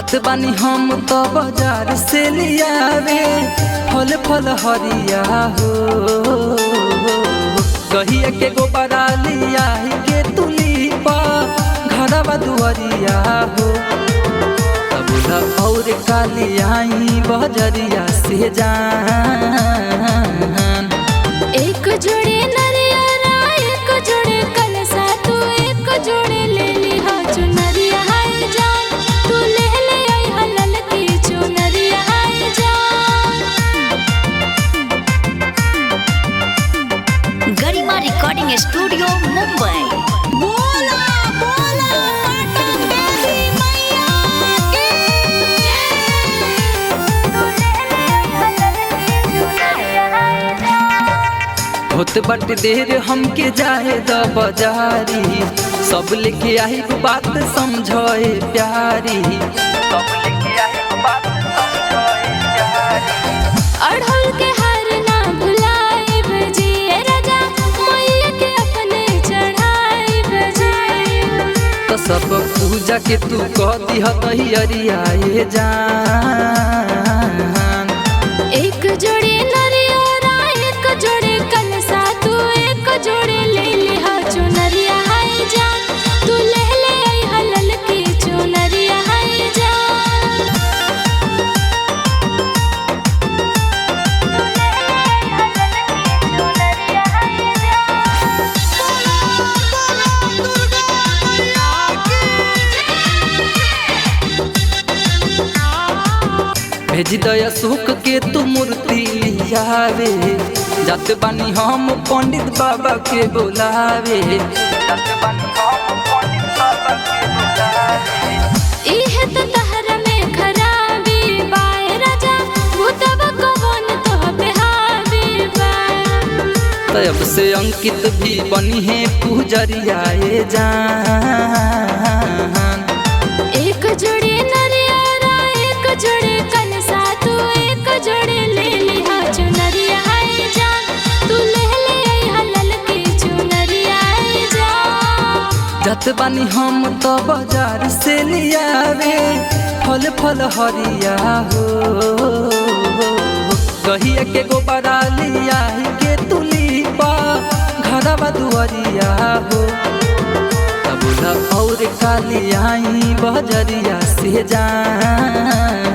जात बानी हम तो बाजार से लियावे फल फल हरिया हो। कहिया के गोबरा लिया के तुली पा घरवा दुआरिया हो। तबला और कालियाई बजरिया से जान। एक जोड़े नरिया एक जोड़े कलसा तू एक जोड़े ले ली हा चुनरिया हाय जान। तू ले ले आई हलल की चुनरिया हाय जान। गरिमा रिकॉर्डिंग स्टूडियो मुंबई। बोला बोला पाटन देवी मैया की तू ले ले आई हलल की चुनरिया हाय जान। होत बट देर हमके जाए द बाजारी सब लेके आई बात समझोए प्यारी। सब लेके आई बात समझोए प्यारी। अढ़ौल के हार ना भुलाई बजी राजा मैया के अपने चढ़ाई बजी। तो सब पूजा के तू कह दिह तैयारियाए जान। एक जोड़े नरिया एक जोड़े कलसा तू एक जोड़े ले ली हा चुनरिया हाय जान। तू ले ले आई हलल की चुनरिया हाय जान। तू ले ले आई हलल की चुनरिया हाय भेज दया सुख के तू मूर्ति लियावे जात बानी हम पंडित बाबा के बुलावे। जात बानी हम पंडित बाबा के बुलावे। इहे तो तहरा में खराबी बाए राजा भूतवा कवन तो बेहाबी बा। तब से अंकित भी बनी है पूजरियाए जान। एक जोड़े नरिया एक जोड़े कलसा तू एक जोड़े ले ली हा चुनरिया हाय जान। तू ले ले आई हलल की चुनरिया हाय जान। जात बानी हम तो बाजार से लियावे फल फल हरिया हो। कहिया के गोबरा लिया के तुली पा घरवा दुआरिया हो। तबला और कालियाई बजरिया से जान।